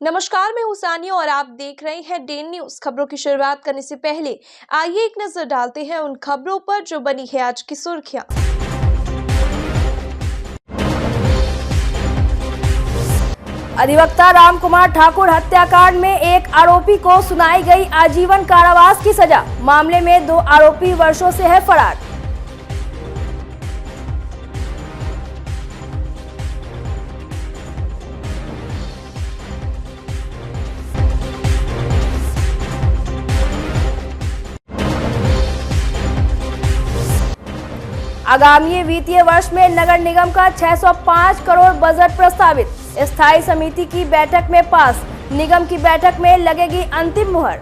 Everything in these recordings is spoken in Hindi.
नमस्कार, मैं हूं सानिया और आप देख रहे हैं डेन न्यूज। खबरों की शुरुआत करने से पहले आइए एक नजर डालते हैं उन खबरों पर जो बनी है आज की सुर्खियां। अधिवक्ता रामकुमार ठाकुर हत्याकांड में एक आरोपी को सुनाई गई आजीवन कारावास की सजा। मामले में 2 आरोपी वर्षों से है फरार। आगामी वित्तीय वर्ष में नगर निगम का 605 करोड़ बजट प्रस्तावित। स्थायी समिति की बैठक में पास। निगम की बैठक में लगेगी अंतिम मुहर।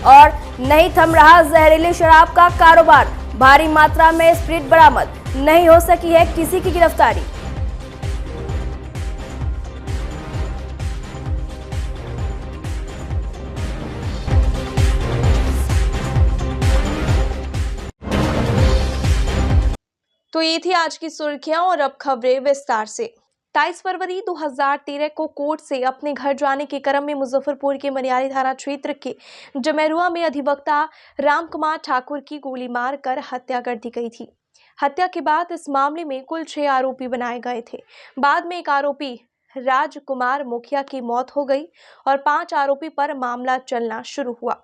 और नहीं थम रहा जहरीली शराब का कारोबार। भारी मात्रा में स्प्रिट बरामद। नहीं हो सकी है किसी की गिरफ्तारी। तो ये थी आज की सुर्खियां और अब खबरें विस्तार से। 23 फरवरी 2013 को कोर्ट से अपने घर जाने के क्रम में मुजफ्फरपुर के मनियारी थाना क्षेत्र के जमेरुआ में अधिवक्ता रामकुमार ठाकुर की गोली मारकर हत्या कर दी गई थी। हत्या के बाद इस मामले में कुल 6 आरोपी बनाए गए थे। बाद में एक आरोपी राजकुमार मुखिया की मौत हो गई और 5 आरोपी पर मामला चलना शुरू हुआ।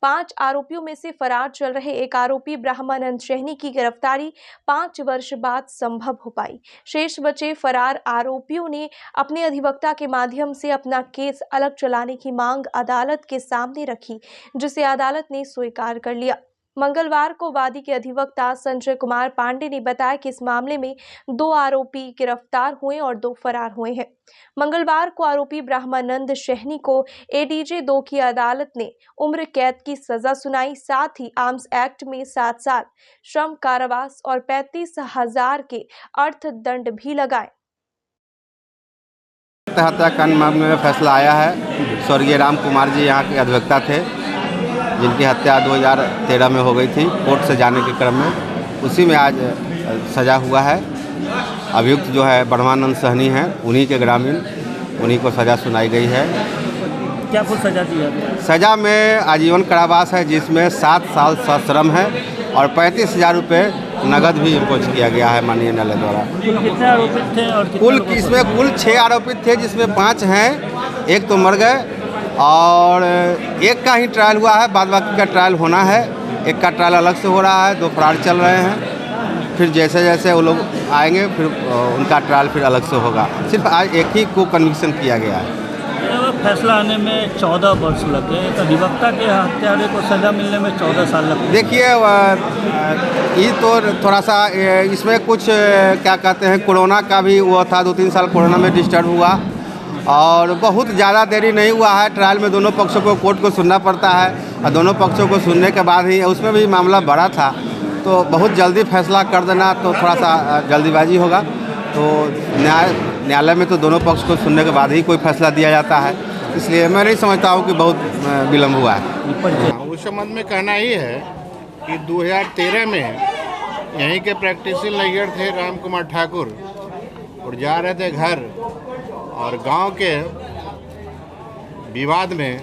5 आरोपियों में से फरार चल रहे एक आरोपी ब्रह्मानंद शहनी की गिरफ्तारी 5 वर्ष बाद संभव हो पाई। शेष बचे फरार आरोपियों ने अपने अधिवक्ता के माध्यम से अपना केस अलग चलाने की मांग अदालत के सामने रखी, जिसे अदालत ने स्वीकार कर लिया। मंगलवार को वादी के अधिवक्ता संजय कुमार पांडे ने बताया कि इस मामले में 2 आरोपी गिरफ्तार हुए और 2 फरार हुए हैं। मंगलवार को आरोपी ब्रह्मानंद शहनी को एडीजे 2 की अदालत ने उम्र कैद की सजा सुनाई। साथ ही आर्म्स एक्ट में 7 साल श्रम कारावास और 35,000 के अर्थदंड भी लगाए। हत्याकांड मामले में फैसला आया है। स्वर्गीय राम कुमार जी यहाँ के अधिवक्ता थे, जिनकी हत्या 2013 में हो गई थी कोर्ट से जाने के क्रम में। उसी में आज सजा हुआ है। अभियुक्त जो है ब्रह्मानंद सहनी हैं, उन्हीं के ग्रामीण, उन्हीं को सज़ा सुनाई गई है। क्या कुछ सजा दी है? सज़ा में आजीवन कारावास है, जिसमें 7 साल सश्रम है और 35,000 रुपये नगद भी इम्पोज किया गया है माननीय न्यायालय द्वारा। कितने आरोपित थे और कुल 6 आरोपित थे, जिसमें 5 हैं, एक तो मर गए और एक का ही ट्रायल हुआ है। बाद बाकी का ट्रायल होना है। एक का ट्रायल अलग से हो रहा है, 2 फरार चल रहे हैं। फिर जैसे जैसे वो लोग आएंगे फिर उनका ट्रायल फिर अलग से होगा। सिर्फ आज एक ही को कन्विक्शन किया गया है। फैसला आने में 14 वर्ष लग गए। एक अधिवक्ता के हत्यारे को सजा मिलने में 14 साल लग। देखिए, ये तो थोड़ा सा इसमें कुछ क्या कहते हैं, कोरोना का भी वो था। 2-3 साल कोरोना में डिस्टर्ब हुआ और बहुत ज़्यादा देरी नहीं हुआ है। ट्रायल में दोनों पक्षों को कोर्ट को सुनना पड़ता है और दोनों पक्षों को सुनने के बाद ही, उसमें भी मामला बड़ा था तो बहुत जल्दी फैसला कर देना तो थोड़ा सा जल्दीबाजी होगा। तो न्यायालय में तो दोनों पक्ष को सुनने के बाद ही कोई फैसला दिया जाता है, इसलिए मैं नहीं समझता हूँ कि बहुत विलम्ब हुआ है। उस संबंध में कहना ही है कि 2013 में यहीं के प्रैक्टिसिंग लॉयर थे राम कुमार ठाकुर और जा रहे थे घर, और गांव के विवाद में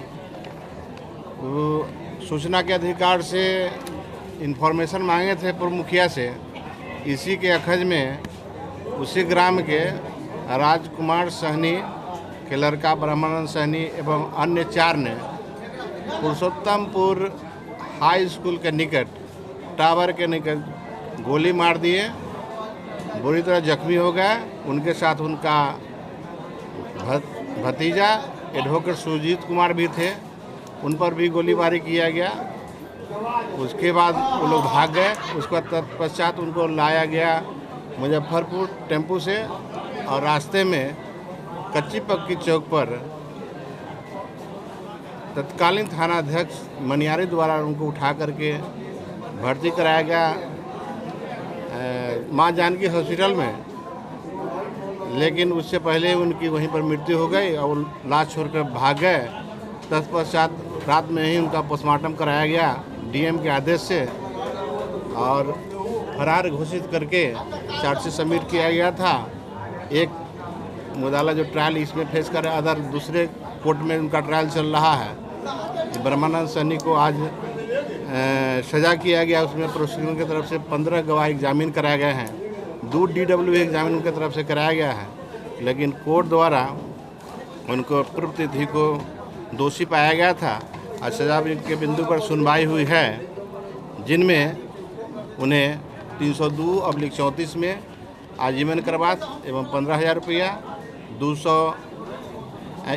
सूचना के अधिकार से इन्फॉर्मेशन मांगे थे पूर्व मुखिया से। इसी के अखज में उसी ग्राम के राजकुमार सहनी के लड़का ब्रह्मानंद सहनी एवं अन्य 4 ने पुरुषोत्तमपुर हाई स्कूल के निकट, टावर के निकट गोली मार दिए। बुरी तरह जख्मी हो गए। उनके साथ उनका भतीजा एडवोकेट सुजीत कुमार भी थे, उन पर भी गोलीबारी किया गया। उसके बाद वो लोग भाग गए। उसके तत्पश्चात उनको लाया गया मुजफ्फरपुर टेम्पू से और रास्ते में कच्ची पक्की चौक पर तत्कालीन थानाध्यक्ष मनियारी द्वारा उनको उठा करके भर्ती कराया गया माँ जानकी हॉस्पिटल में। लेकिन उससे पहले उनकी वहीं पर मृत्यु हो गई और लाश छोड़कर भाग गए। तत्पश्चात रात में ही उनका पोस्टमार्टम कराया गया डीएम के आदेश से और फरार घोषित करके चार्जशीट सबमिट किया गया था। एक मुदाला जो ट्रायल इसमें फेस कर रहा है, अदर दूसरे कोर्ट में उनका ट्रायल चल रहा है। ब्रह्मानंद सहनी को आज सज़ा किया गया, उसमें प्रोसिक्यूशन की तरफ से 15 गवाह एग्जामिन कराए गए हैं, 2 DW एग्जामिन उनकी तरफ से कराया गया है, लेकिन कोर्ट द्वारा उनको पूर्व तिथि को दोषी पाया गया था और सजा के बिंदु पर सुनवाई हुई है, जिनमें उन्हें 302/34 में आजीवन कारावास एवं 15,000 रुपया,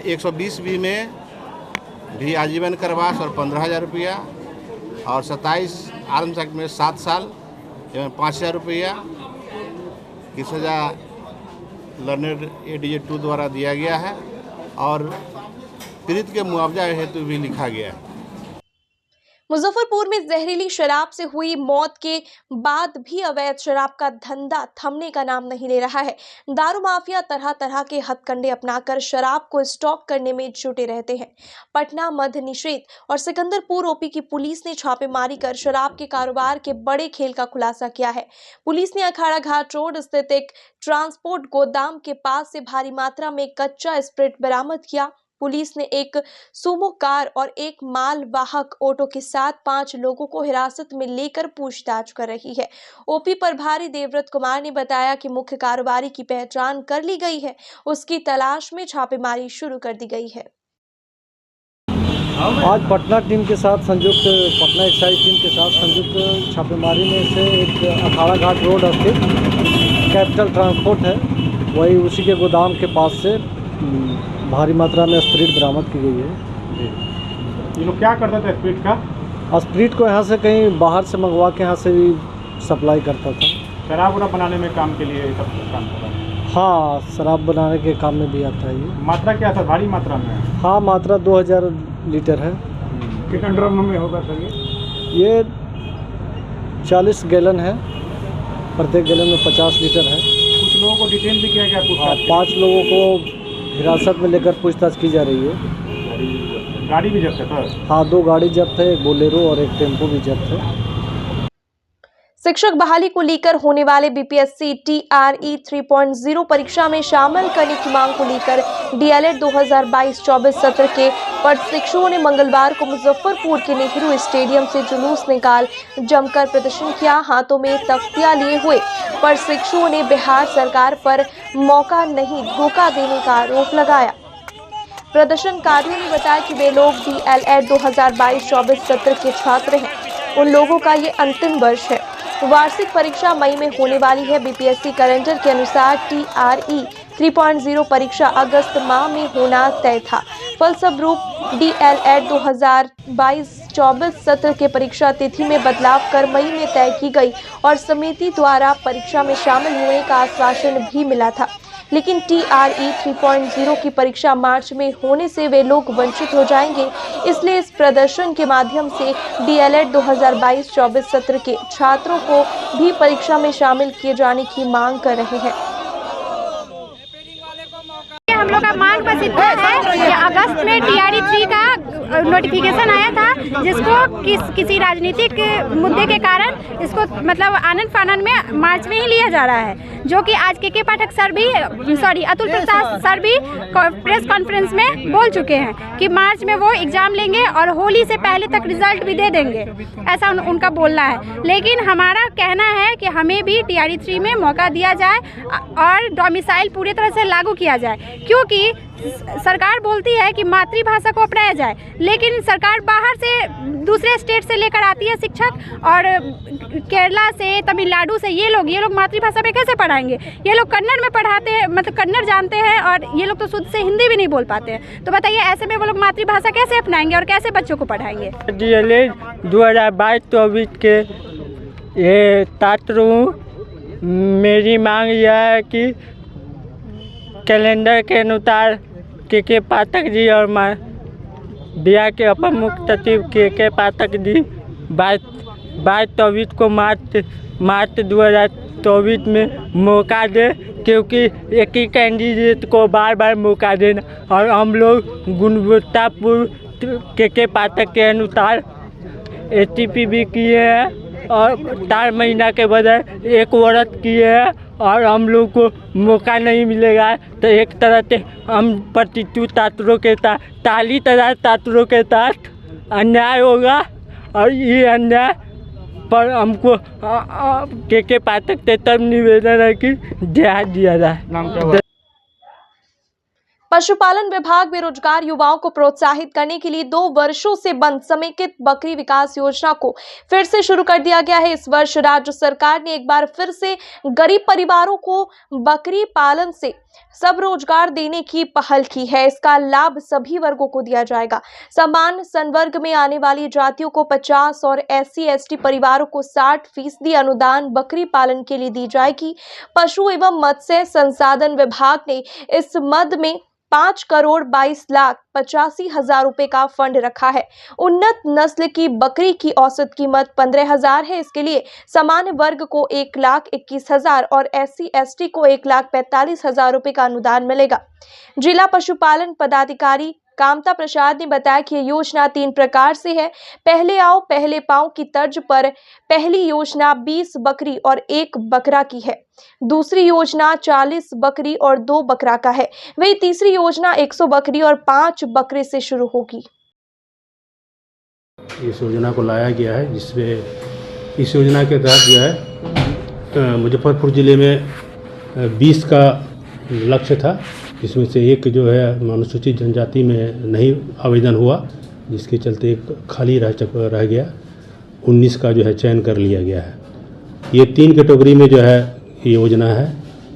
120B में भी आजीवन कारावास और 15,000 रुपया और 27 आर्म्स एक्ट में 7 साल एवं 5,000 रुपया की सज़ा लर्नेड ADJ 2 द्वारा दिया गया है और पीड़ित के मुआवजा हेतु भी लिखा गया है। मुजफ्फरपुर में जहरीली शराब से हुई मौत के बाद भी अवैध शराब का धंधा थमने का नाम नहीं ले रहा है। दारू माफिया तरह तरह के हथकंडे अपनाकर शराब को स्टॉक करने में जुटे रहते हैं। पटना, मध्य निषेध और सिकंदरपुर OP की पुलिस ने छापेमारी कर शराब के कारोबार के बड़े खेल का खुलासा किया है। पुलिस ने अखाड़ा घाट रोड स्थित एक ट्रांसपोर्ट गोदाम के पास से भारी मात्रा में कच्चा स्प्रिट बरामद किया। पुलिस ने एक सुमो कार और एक मालवाहक ऑटो के साथ 5 लोगों को हिरासत में लेकर पूछताछ कर रही है। OP प्रभारी देवव्रत कुमार ने बताया कि मुख्य कारोबारी की पहचान कर ली गई है, उसकी तलाश में छापेमारी शुरू कर दी गई है। आज पटना टीम के साथ संयुक्त पटना एक्साइज टीम के साथ संयुक्त छापेमारी में से एक अखाड़ा घाट रोड स्थित कैपिटल ट्रांसपोर्ट है, वही उसी के गोदाम के पास से भारी मात्रा में स्प्रिट बरामद की गई है। ये लोग क्या करते थे स्प्रिट का? स्प्रिट को यहाँ से कहीं बाहर से मंगवा के यहाँ से भी सप्लाई करता था। शराब वराब बनाने में काम के लिए सब काम करता है? हाँ, शराब बनाने के काम में भी आता है ये। मात्रा क्या था? भारी मात्रा में? हाँ, मात्रा 2000 लीटर है। कितने ड्रम में होगा सर ये 40 गैलन है, प्रत्येक गैलन में 50 लीटर है। कुछ लोगों को डिटेन भी किया गया? 5 लोगों को हिरासत में लेकर पूछताछ की जा रही है। गाड़ी भी जब्त है सर? हाँ, 2 गाड़ी जब्त है, एक बोलेरो और एक टेम्पो भी जब्त है। शिक्षक बहाली को लेकर होने वाले BPSC TRE 3.0 परीक्षा में शामिल करने की मांग को लेकर DLED 2022-24 सत्र के प्रशिक्षुओं ने मंगलवार को मुजफ्फरपुर के नेहरू स्टेडियम से जुलूस निकाल जमकर प्रदर्शन किया। हाथों में तख्तियां लिए हुए प्रशिक्षुओं ने बिहार सरकार पर मौका नहीं धोखा देने का आरोप लगाया। प्रदर्शनकारियों ने बताया कि वे लोग DLED 2022-24 सत्र के छात्र हैं। उन लोगों का ये अंतिम वर्ष है। वार्षिक परीक्षा मई में होने वाली है। BPSC कैलेंडर के अनुसार TRE 3.0 परीक्षा अगस्त माह में होना तय था। फलस्वरूप DLED 2022-24 सत्र के परीक्षा तिथि में बदलाव कर मई में तय की गई और समिति द्वारा परीक्षा में शामिल होने का आश्वासन भी मिला था, लेकिन TRE 3.0 की परीक्षा मार्च में होने से वे लोग वंचित हो जाएंगे। इसलिए इस प्रदर्शन के माध्यम से DLED 2022-24 सत्र के छात्रों को भी परीक्षा में शामिल किए जाने की मांग कर रहे हैं। हम लोग का मांग बस इतना है कि अगस्त में TRE 3 का नोटिफिकेशन आया था, जिसको किसी राजनीतिक मुद्दे के कारण इसको मतलब आनंद फानन में मार्च में ही लिया जा रहा है, जो कि आज के पाठक सर भी अतुल प्रसाद सर भी प्रेस कॉन्फ्रेंस में बोल चुके हैं कि मार्च में वो एग्जाम लेंगे और होली से पहले तक रिजल्ट भी दे देंगे, ऐसा उनका बोलना है। लेकिन हमारा कहना है कि हमें भी TRE 3 में मौका दिया जाए और डोमिसाइल पूरी तरह से लागू किया जाए, क्योंकि सरकार बोलती है कि मातृभाषा को अपनाया जाए, लेकिन सरकार बाहर से दूसरे स्टेट से लेकर आती है शिक्षक, और केरला से, तमिलनाडु से ये लोग मातृभाषा में कैसे पढ़ाएंगे? ये लोग कन्नड़ में पढ़ाते हैं, मतलब कन्नड़ जानते हैं, और ये लोग तो शुद्ध से हिंदी भी नहीं बोल पाते हैं। तो बताइए, ऐसे में वो लोग मातृभाषा कैसे अपनाएंगे और कैसे बच्चों को पढ़ाएंगे? DLED 2022-24 के ये छात्र हूँ। मेरी मांग यह है कि कैलेंडर के अनुसार के पाठक जी और बिहार के अपर मुख्य सचिव के पाठक जी 22-24 को मार्च 2024 में मौका दे, क्योंकि एक ही कैंडिडेट को बार बार मौका देना और हम लोग गुणवत्तापूर्ण के पाठक के अनुसार एसटीपी भी किए हैं और 4 महीना के बजाय 1 वर्ष किए हैं और हम लोग को मौका नहीं मिलेगा तो एक तरह से हम प्रतिष्ठित छात्रों के साथ 40,000 छात्रों के साथ अन्याय होगा और ये अन्याय पर हमको के पाठक से तब निवेदन है कि ध्यान दिया जाए। पशुपालन विभाग बेरोजगार युवाओं को प्रोत्साहित करने के लिए 2 वर्षों से बंद समेकित बकरी विकास योजना को फिर से शुरू कर दिया गया है। इस वर्ष राज्य सरकार ने एक बार फिर से गरीब परिवारों को बकरी पालन से सब रोजगार देने की पहल की है। इसका लाभ सभी वर्गों को दिया जाएगा। समान संवर्ग में आने वाली जातियों को 50 और SC/ST परिवारों को 60% अनुदान बकरी पालन के लिए दी जाएगी। पशु एवं मत्स्य संसाधन विभाग ने इस मद में 5,22,85,000 रुपए का फंड रखा है। उन्नत नस्ल की बकरी की औसत कीमत 15,000 है। इसके लिए सामान्य वर्ग को 1,21,000 और SC/ST को 1,45,000 रुपए का अनुदान मिलेगा। जिला पशुपालन पदाधिकारी कामता प्रसाद ने बताया कि ये योजना 3 प्रकार से है। पहले आओ पहले पाओ की तर्ज पर पहली योजना 20 बकरी और 1 बकरा की है। दूसरी योजना 40 बकरी और 2 बकरा का है। वही तीसरी योजना 100 बकरी और 5 बकरे से शुरू होगी। इस योजना को लाया गया है जिसमें इस योजना के तहत जो है मुजफ्फरपुर ज़िले में 20 का लक्ष्य था। इसमें से एक जो है अनुसूचित जनजाति में नहीं आवेदन हुआ, जिसके चलते एक खाली रह गया। 19 का जो है चयन कर लिया गया है। ये 3 कैटेगरी में जो है ये योजना है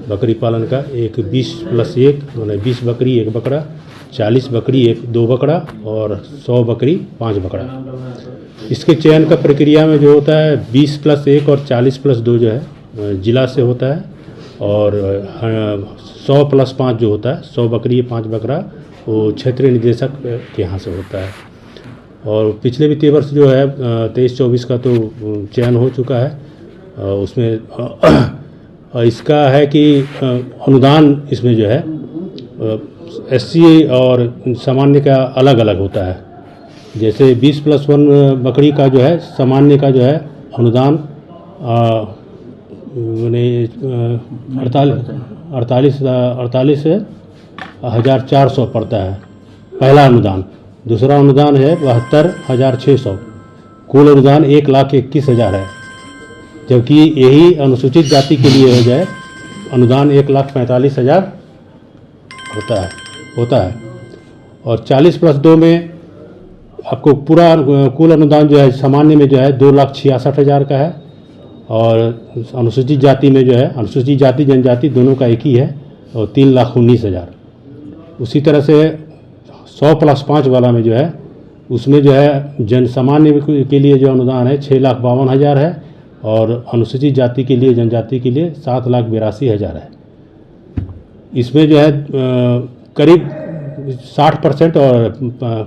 बकरी पालन का। एक 20+1 माने 20 बकरी 1 बकरा, 40 बकरी 2 बकरा और 100 बकरी 5 बकरा। इसके चयन का प्रक्रिया में जो होता है 20+1 और 40+2 जो है जिला से होता है और 100+5 जो होता है 100 बकरी 5 बकरा वो क्षेत्रीय निदेशक के यहाँ से होता है। और पिछले वित्तीय वर्ष जो है 23-24 का तो चयन हो चुका है। उसमें इसका है कि अनुदान इसमें जो है SC और सामान्य का अलग अलग होता है। जैसे 20+1 बकरी का जो है सामान्य का जो है अनुदान 48,400 पड़ता है पहला अनुदान। दूसरा अनुदान है 72,600। कुल अनुदान 1,21,000 है। जबकि यही अनुसूचित जाति के लिए हो जाए अनुदान 1,45,000 होता है। और 40+2 में आपको पूरा कुल अनुदान जो है सामान्य में जो है 2,66,000 का है और अनुसूचित जाति में जो है अनुसूचित जाति जनजाति दोनों का एक ही है और 3,19,000। उसी तरह से 100+5 वाला में जो है उसमें जो है जन सामान्य के लिए जो अनुदान है 6,52,000 है और अनुसूचित जाति के लिए जनजाति के लिए 7,82,000 है। इसमें जो है करीब 60% और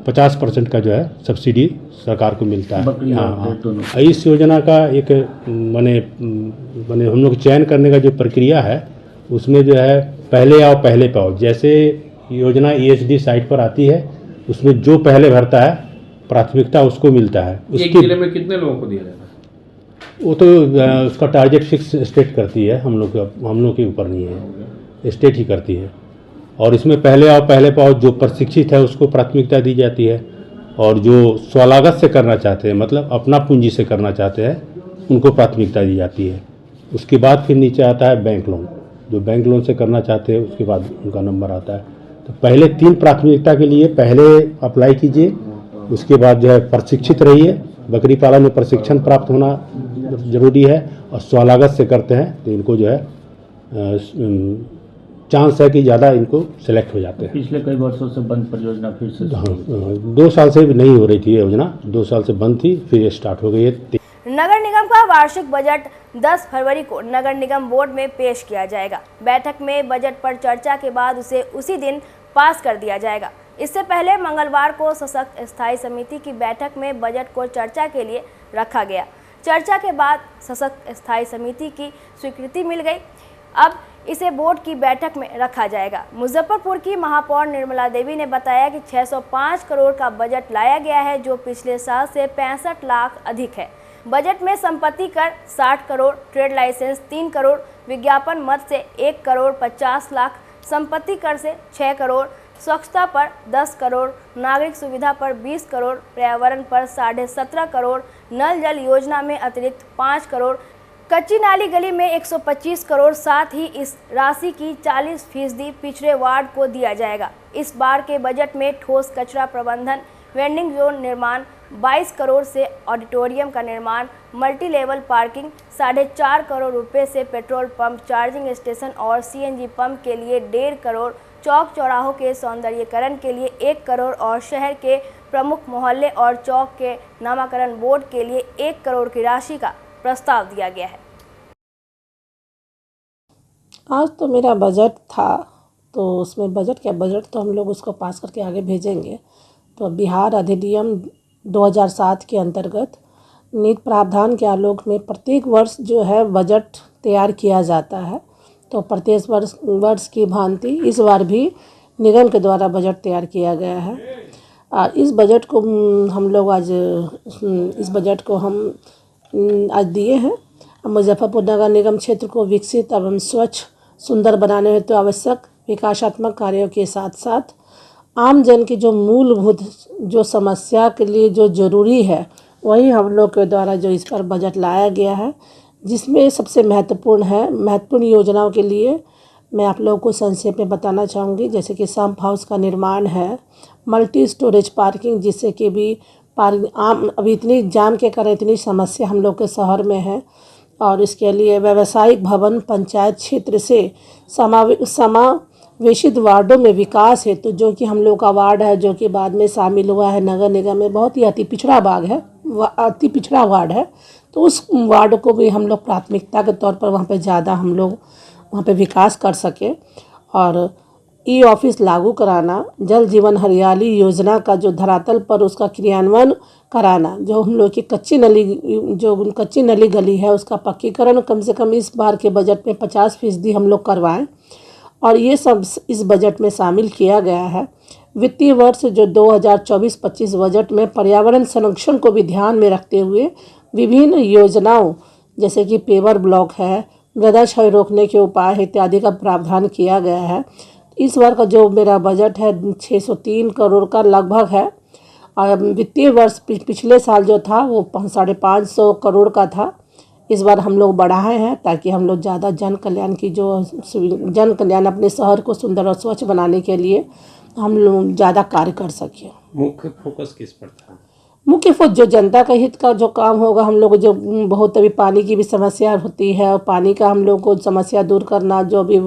50% का जो है सब्सिडी सरकार को मिलता है। हाँ। इस योजना का एक माने हम लोग चयन करने का जो प्रक्रिया है उसमें जो है पहले आओ पहले पाओ। जैसे योजना ESD साइट पर आती है उसमें जो पहले भरता है प्राथमिकता उसको मिलता है। एक जिले में कितने लोगों को दिया जाता है? वो तो उसका टारगेट फिक्स स्टेट करती है, हम लोग के ऊपर नहीं है, स्टेट ही करती है। और इसमें पहले आओ पहले पाओ जो प्रशिक्षित है उसको प्राथमिकता दी जाती है और जो स्वलागत से करना चाहते हैं मतलब अपना पूंजी से करना चाहते हैं उनको प्राथमिकता दी जाती है। उसके बाद फिर नीचे आता है बैंक लोन। जो बैंक लोन से करना चाहते हैं उसके बाद उनका नंबर आता है। तो पहले 3 प्राथमिकता के लिए पहले अप्लाई कीजिए, उसके बाद जो है प्रशिक्षित रहिए। बकरी पालन में प्रशिक्षण प्राप्त होना जरूरी है और स्वलागत से करते हैं तो इनको जो है चांस है कि ज़्यादा इनको सेलेक्ट हो जाते हैं। पिछले कई वर्षों से बंद परियोजना फिर से 2 साल से भी नहीं हो रही थी योजना, 2 साल से बंद थी, फिर ये स्टार्ट हो गई है। नगर निगम का वार्षिक बजट 10 फरवरी को नगर निगम बोर्ड में पेश किया जाएगा। बैठक में बजट पर चर्चा के बाद उसे उसी दिन पास कर दिया जाएगा। इससे पहले मंगलवार को सशक्त स्थायी समिति की बैठक में बजट को चर्चा के लिए रखा गया। चर्चा के बाद सशक्त स्थायी समिति की स्वीकृति मिल गई। अब इसे बोर्ड की बैठक में रखा जाएगा। मुजफ्फरपुर की महापौर निर्मला देवी ने बताया कि 605 करोड़ का बजट लाया गया है, जो पिछले साल से 65 लाख अधिक है। बजट में संपत्ति कर 60 करोड़, ट्रेड लाइसेंस 3 करोड़, विज्ञापन मद से 1 करोड़ 50 लाख, संपत्ति कर से 6 करोड़, स्वच्छता पर 10 करोड़, नागरिक सुविधा पर 20 करोड़, पर्यावरण पर 17.5 करोड़, नल जल योजना में अतिरिक्त 5 करोड़, कच्ची नाली गली में 125 करोड़, साथ ही इस राशि की 40% पिछड़े वार्ड को दिया जाएगा। इस बार के बजट में ठोस कचरा प्रबंधन, वेंडिंग जोन निर्माण 22 करोड़ से, ऑडिटोरियम का निर्माण, मल्टी लेवल पार्किंग 4.5 करोड़ रुपए से, पेट्रोल पंप, चार्जिंग स्टेशन और CNG पंप के लिए 1.5 करोड़, चौक चौराहों के सौंदर्यीकरण के लिए 1 करोड़ और शहर के प्रमुख मोहल्ले और चौक के नामकरण बोर्ड के लिए 1 करोड़ की राशि का प्रस्ताव दिया गया है। आज तो मेरा बजट था, तो उसमें बजट तो हम लोग उसको पास करके आगे भेजेंगे। तो बिहार अधिनियम 2007 के अंतर्गत नीति प्रावधान के आलोक में प्रत्येक वर्ष जो है बजट तैयार किया जाता है। तो प्रत्येक वर्ष की भांति इस बार भी निगम के द्वारा बजट तैयार किया गया है। इस बजट को हम लोग आज दिए हैं। मुजफ्फरपुर नगर निगम क्षेत्र को विकसित एवं स्वच्छ सुंदर बनाने हेतु तो आवश्यक विकासात्मक कार्यों के साथ साथ आम जन की जो मूलभूत जो समस्या के लिए जो ज़रूरी है, वही हम लोग के द्वारा जो इस पर बजट लाया गया है, जिसमें सबसे महत्वपूर्ण योजनाओं के लिए मैं आप लोगों को संक्षेप में बताना चाहूँगी। जैसे कि सम्प हाउस का निर्माण है, मल्टी स्टोरेज पार्किंग, जिससे कि भी अभी इतनी जाम के कारण इतनी समस्या हम लोग के शहर में है, और इसके लिए व्यावसायिक भवन पंचायत क्षेत्र से समावेशित वार्डों में विकास है। तो जो कि हम लोग का वार्ड है, जो कि बाद में शामिल हुआ है नगर निगम में, बहुत ही अति पिछड़ा वार्ड है। तो उस वार्ड को भी हम लोग प्राथमिकता के तौर पर वहाँ पे ज़्यादा हम लोग वहाँ पे विकास कर सके। और ऑफिस लागू कराना, जल जीवन हरियाली योजना का जो धरातल पर उसका क्रियान्वयन कराना, जो हम लोग की कच्ची नली गली है उसका पक्कीकरण कम से कम इस बार के बजट में 50% हम लोग करवाएं। और ये सब इस बजट में शामिल किया गया है। वित्तीय वर्ष जो 2024-25 बजट में पर्यावरण संरक्षण को भी ध्यान में रखते हुए विभिन्न योजनाओं जैसे कि पेवर ब्लॉक है, मृदा क्षय रोकने के उपाय इत्यादि का प्रावधान किया गया है। इस बार का जो मेरा बजट है 603 करोड़ का लगभग है। और वित्तीय वर्ष पिछले साल जो था वो 550 करोड़ का था। इस बार हम लोग बढ़ाए हैं ताकि हम लोग ज़्यादा जन कल्याण अपने शहर को सुंदर और स्वच्छ बनाने के लिए हम लोग ज़्यादा कार्य कर सकें। मुख्य फोकस किस पर था? मुख्य फोकस जो जनता का हित का जो काम होगा, हम लोग जो बहुत अभी पानी की भी समस्या होती है, और पानी का हम लोग को समस्या दूर करना, जो भी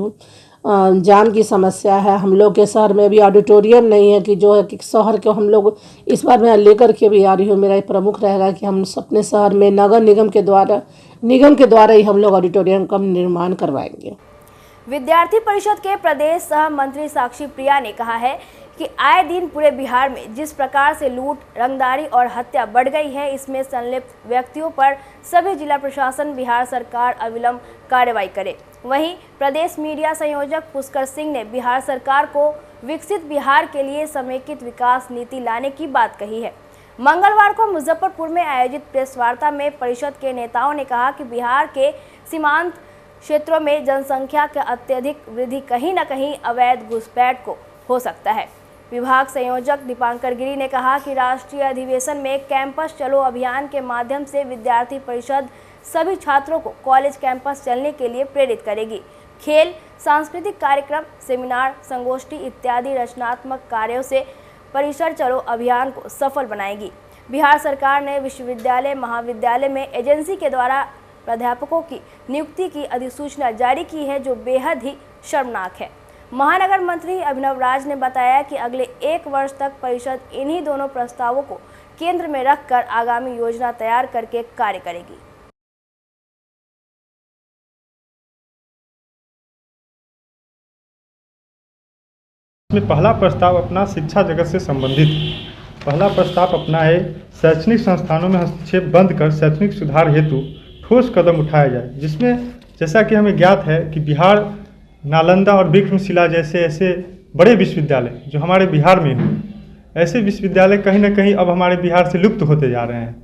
जाम की समस्या है, हम लोग के शहर में भी ऑडिटोरियम नहीं है कि जो है कि शहर को हम लोग इस बार मैं लेकर के भी आ रही हूँ। मेरा प्रमुख रहेगा कि हम अपने शहर में नगर निगम के द्वारा ही हम लोग ऑडिटोरियम का निर्माण करवाएंगे। विद्यार्थी परिषद के प्रदेश सह मंत्री साक्षी प्रिया ने कहा है कि आए दिन पूरे बिहार में जिस प्रकार से लूट, रंगदारी और हत्या बढ़ गई है, इसमें संलिप्त व्यक्तियों पर सभी जिला प्रशासन, बिहार सरकार अविलंब कार्रवाई करे। वहीं प्रदेश मीडिया संयोजक पुष्कर सिंह ने बिहार सरकार को विकसित बिहार के लिए समेकित विकास नीति लाने की बात कही है। मंगलवार को मुजफ्फरपुर में आयोजित प्रेस वार्ता में परिषद के नेताओं ने कहा कि बिहार के सीमांत क्षेत्रों में जनसंख्या का अत्यधिक वृद्धि कहीं न कहीं अवैध घुसपैठ को हो सकता है। विभाग संयोजक दीपांकर गिरी ने कहा कि राष्ट्रीय अधिवेशन में कैंपस चलो अभियान के माध्यम से विद्यार्थी परिषद सभी छात्रों को कॉलेज कैंपस चलने के लिए प्रेरित करेगी। खेल, सांस्कृतिक कार्यक्रम, सेमिनार, संगोष्ठी इत्यादि रचनात्मक कार्यों से परिसर चलो अभियान को सफल बनाएगी। बिहार सरकार ने विश्वविद्यालय महाविद्यालय में एजेंसी के द्वारा प्राध्यापकों की नियुक्ति की अधिसूचना जारी की है, जो बेहद ही शर्मनाक है। महानगर मंत्री अभिनव राज ने बताया कि अगले 1 वर्ष तक परिषद इन्हीं दोनों प्रस्तावों को केंद्र में रखकर आगामी योजना तैयार करके कार्य करेगी। इसमें पहला प्रस्ताव अपना शिक्षा जगत से संबंधित पहला प्रस्ताव अपना है शैक्षणिक संस्थानों में हस्तक्षेप बंद कर शैक्षणिक सुधार हेतु ठोस कदम उठाया जाए, जिसमें जैसा कि हमें ज्ञात है कि बिहार नालंदा और विक्रमशिला जैसे ऐसे बड़े विश्वविद्यालय जो हमारे बिहार में हैं, ऐसे विश्वविद्यालय कहीं ना कहीं अब हमारे बिहार से लुप्त होते जा रहे हैं।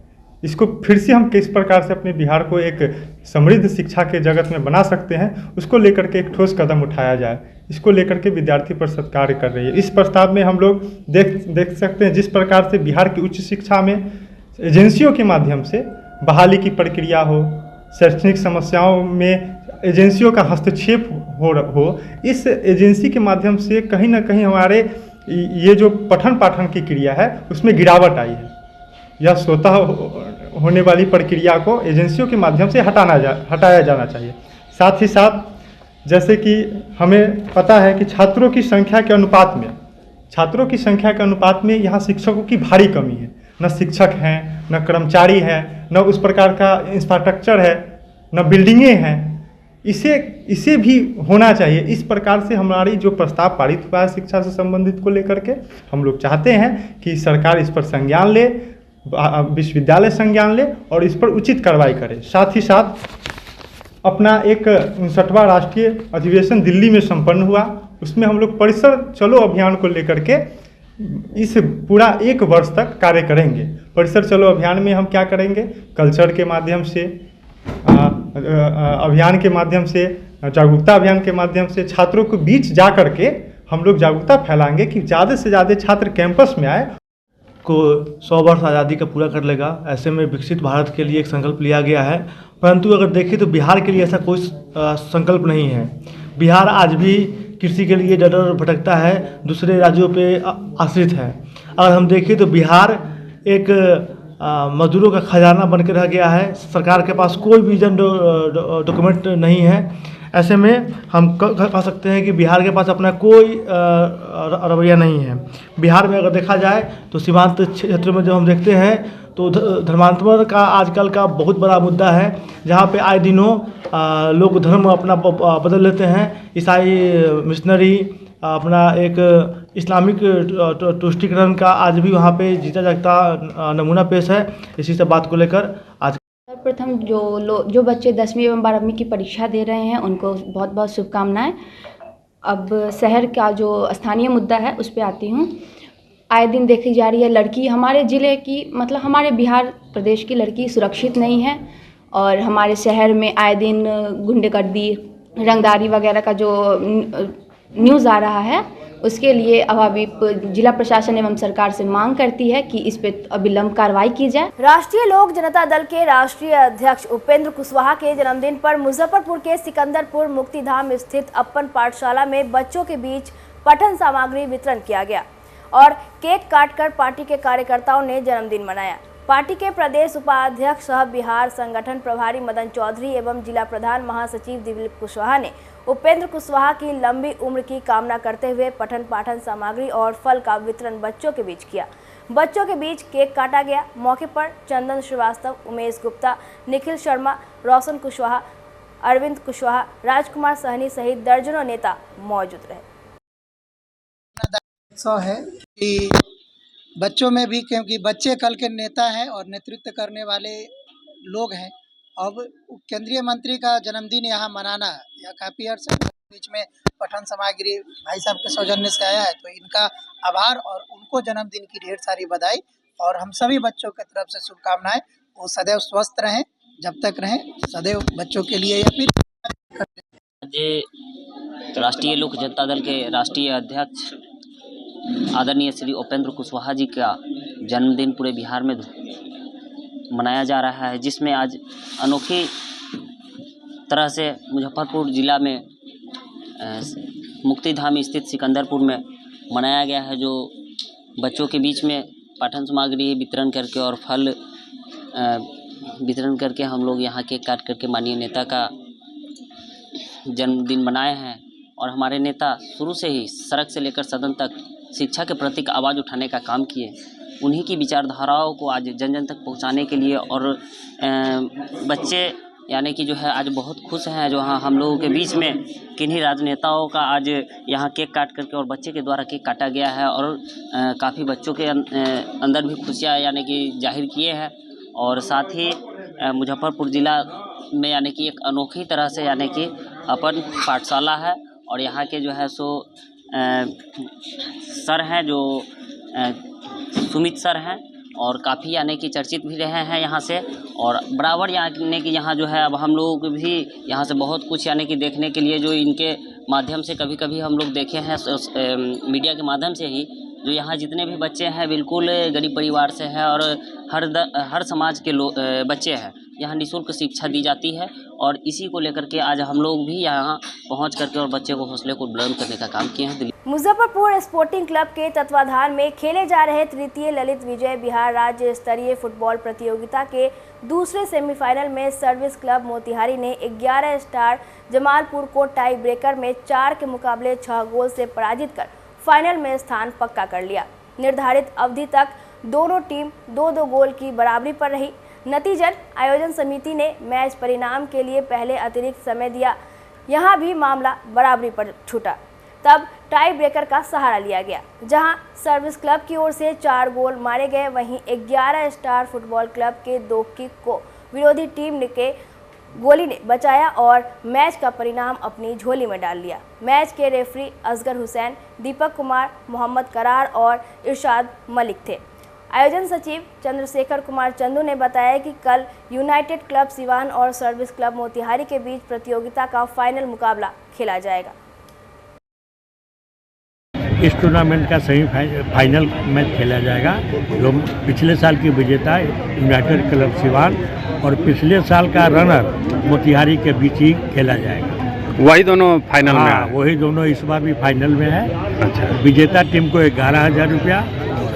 इसको फिर से हम किस प्रकार से अपने बिहार को एक समृद्ध शिक्षा के जगत में बना सकते हैं, उसको लेकर के एक ठोस कदम उठाया जाए। इसको लेकर के विद्यार्थी परिषद कार्य कर रही है। इस प्रस्ताव में हम लोग देख सकते हैं जिस प्रकार से बिहार की उच्च शिक्षा में एजेंसियों के माध्यम से बहाली की प्रक्रिया हो, शैक्षणिक समस्याओं में एजेंसियों का हस्तक्षेप हो, इस एजेंसी के माध्यम से कहीं ना कहीं हमारे ये जो पठन पाठन की क्रिया है उसमें गिरावट आई है। यह स्वतः होने वाली प्रक्रिया को एजेंसियों के माध्यम से हटाया जाना चाहिए। साथ ही साथ जैसे कि हमें पता है कि छात्रों की संख्या के अनुपात में यहाँ शिक्षकों की भारी कमी है। न शिक्षक हैं, न कर्मचारी हैं, न उस प्रकार का इंफ्रास्ट्रक्चर है, न बिल्डिंगें हैं। इसे भी होना चाहिए। इस प्रकार से हमारी जो प्रस्ताव पारित हुआ है शिक्षा से संबंधित को लेकर के, हम लोग चाहते हैं कि सरकार इस पर संज्ञान ले, विश्वविद्यालय संज्ञान ले और इस पर उचित कार्रवाई करे। साथ ही साथ अपना एक 59वां राष्ट्रीय अधिवेशन दिल्ली में संपन्न हुआ, उसमें हम लोग परिसर चलो अभियान को लेकर के इस पूरा 1 वर्ष तक कार्य करेंगे। परिसर चलो अभियान में हम क्या करेंगे, कल्चर के माध्यम से, अभियान के माध्यम से, जागरूकता अभियान के माध्यम से छात्रों के बीच जा कर के हम लोग जागरूकता फैलाएंगे कि ज़्यादा से ज़्यादा छात्र कैंपस में आए। को 100 वर्ष आज़ादी का पूरा कर लेगा, ऐसे में विकसित भारत के लिए एक संकल्प लिया गया है। परंतु अगर देखें तो बिहार के लिए ऐसा कोई संकल्प नहीं है। बिहार आज भी कृषि के लिए डर भटकता है, दूसरे राज्यों पे आश्रित है। अगर हम देखें तो बिहार एक मजदूरों का खजाना बन के रह गया है। सरकार के पास कोई विजन डॉक्यूमेंट नहीं है। ऐसे में हम कह सकते हैं कि बिहार के पास अपना कोई रवैया नहीं है। बिहार में अगर देखा जाए तो सीमांत क्षेत्र में जो हम देखते हैं तो धर्मांतरण का आजकल का बहुत बड़ा मुद्दा है, जहाँ पे आए दिनों लोग धर्म अपना बदल लेते हैं। ईसाई मिशनरी अपना एक इस्लामिक तुष्टिकरण का आज भी वहाँ पे जीता जागता नमूना पेश है। इसी सब बात को लेकर आज सर्वप्रथम जो बच्चे 10वीं एवं 12वीं की परीक्षा दे रहे हैं उनको बहुत बहुत शुभकामनाएं। अब शहर का जो स्थानीय मुद्दा है उस पर आती हूँ। आए दिन देखी जा रही है लड़की हमारे ज़िले की, मतलब हमारे बिहार प्रदेश की लड़की सुरक्षित नहीं है और हमारे शहर में आए दिन गुंडागर्दी, रंगदारी वगैरह का जो न्यूज़ आ रहा है, उसके लिए अभावी जिला प्रशासन एवं सरकार से मांग करती है कि इस पर अविलंब कार्रवाई की जाए। राष्ट्रीय लोक जनता दल के राष्ट्रीय अध्यक्ष उपेंद्र कुशवाहा के जन्मदिन पर मुजफ्फरपुर के सिकंदरपुर मुक्तिधाम स्थित अप्पन पाठशाला में बच्चों के बीच पठन सामग्री वितरण किया गया और केक काटकर पार्टी के कार्यकर्ताओं ने जन्मदिन मनाया। पार्टी के प्रदेश उपाध्यक्ष सह बिहार संगठन प्रभारी मदन चौधरी एवं जिला प्रधान महासचिव दिलीप कुशवाहा ने उपेंद्र कुशवाहा की लंबी उम्र की कामना करते हुए पठन पाठन सामग्री और फल का वितरण बच्चों के बीच किया। बच्चों के बीच केक काटा गया। मौके पर चंदन श्रीवास्तव, उमेश गुप्ता, निखिल शर्मा, रोशन कुशवाहा, अरविंद कुशवाहा, राजकुमार सहनी सहित दर्जनों नेता मौजूद रहे। है कि बच्चों में भी, क्योंकि बच्चे कल के नेता हैं और नेतृत्व करने वाले लोग हैं। अब केंद्रीय मंत्री का जन्मदिन यहाँ मनाना यह काफ़ी अर्थ बीच में पठन सामग्री भाई साहब के सौजन्य से आया है, तो इनका आभार और उनको जन्मदिन की ढेर सारी बधाई और हम सभी बच्चों की तरफ से शुभकामनाएं। वो सदैव स्वस्थ रहें, जब तक रहें सदैव बच्चों के लिए अपील करते हैं। राष्ट्रीय लोक जनता दल के राष्ट्रीय अध्यक्ष आदरणीय श्री उपेंद्र कुशवाहा जी का जन्मदिन पूरे बिहार में मनाया जा रहा है, जिसमें आज अनोखी तरह से मुजफ्फरपुर ज़िला में मुक्तिधाम स्थित सिकंदरपुर में मनाया गया है, जो बच्चों के बीच में पठन सामग्री वितरण करके और फल वितरण करके हम लोग यहाँ केक काट करके माननीय नेता का जन्मदिन मनाए हैं। और हमारे नेता शुरू से ही सड़क से लेकर सदन तक शिक्षा के प्रति आवाज़ उठाने का काम किए। उन्हीं की विचारधाराओं को आज जन जन तक पहुंचाने के लिए और बच्चे यानी कि जो है आज बहुत खुश हैं जो हाँ हम लोगों के बीच में किन्हीं राजनेताओं का आज यहाँ केक काट करके और बच्चे के द्वारा केक काटा गया है और काफ़ी बच्चों के अंदर भी खुशियाँ यानी कि जाहिर किए हैं। और साथ ही मुजफ्फरपुर ज़िला में यानी कि एक अनोखी तरह से यानी कि अपन पाठशाला है और यहाँ के जो है सो सर हैं जो सुमित सर हैं और काफ़ी यानी कि चर्चित भी रहे हैं यहाँ से और बराबर यानी कि यहाँ जो है अब हम लोग भी यहाँ से बहुत कुछ यानी कि देखने के लिए जो इनके माध्यम से कभी कभी हम लोग देखे हैं मीडिया के माध्यम से ही जो यहाँ जितने भी बच्चे हैं बिल्कुल गरीब परिवार से हैं और हर समाज के बच्चे हैं। यहाँ निःशुल्क शिक्षा दी जाती है और इसी को लेकर के आज हम लोग भी यहाँ पहुँच करके और बच्चे को हौसले को बुलंद करने का काम किए हैं। मुजफ्फरपुर स्पोर्टिंग क्लब के तत्वाधान में खेले जा रहे तृतीय ललित विजय बिहार राज्य स्तरीय फुटबॉल प्रतियोगिता के दूसरे सेमीफाइनल में सर्विस क्लब मोतिहारी ने 11 स्टार जमालपुर को टाई ब्रेकर में 4 के मुकाबले 6 गोल से पराजित कर फाइनल में स्थान पक्का कर लिया। निर्धारित अवधि तक दोनों टीम 2-2 गोल की बराबरी पर रही। नतीजन आयोजन समिति ने मैच परिणाम के लिए पहले अतिरिक्त समय दिया। यहां भी मामला बराबरी पर छूटा। तब टाई ब्रेकर का सहारा लिया गया, जहां सर्विस क्लब की ओर से 4 गोल मारे गए, वहीं 11 स्टार फुटबॉल क्लब के 2 किक को विरोधी टीम के गोली ने बचाया और मैच का परिणाम अपनी झोली में डाल लिया। मैच के रेफरी असगर हुसैन, दीपक कुमार, मोहम्मद करार और इरशाद मलिक थे। आयोजन सचिव चंद्रशेखर कुमार चंदू ने बताया कि कल यूनाइटेड क्लब सिवान और सर्विस क्लब मोतिहारी के बीच प्रतियोगिता का फाइनल मुकाबला खेला जाएगा। इस टूर्नामेंट का फाइनल मैच खेला जाएगा जो पिछले साल की विजेता यूनाइटेड क्लब सिवान और पिछले साल का रनर मोतिहारी के बीच ही खेला जाएगा। वही दोनों फाइनल में है? वही दोनों इस बार भी फाइनल में है। अच्छा। विजेता टीम को 11,000 रुपया,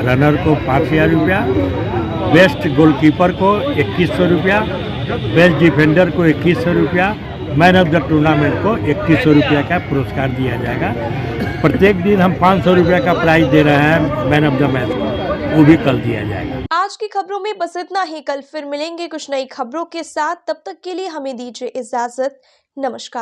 रनर को 5,000 रुपया, बेस्ट गोलकीपर को 2100 रुपया, बेस्ट डिफेंडर को 2100 रुपया, मैन ऑफ द टूर्नामेंट को 3100 रुपया का पुरस्कार दिया जाएगा। प्रत्येक दिन हम 500 रुपया का प्राइज दे रहे हैं मैन ऑफ द मैच को, वो भी कल दिया जाएगा। आज की खबरों में बस इतना ही। कल फिर मिलेंगे कुछ नई खबरों के साथ। तब तक के लिए हमें दीजिए इजाजत। नमस्कार।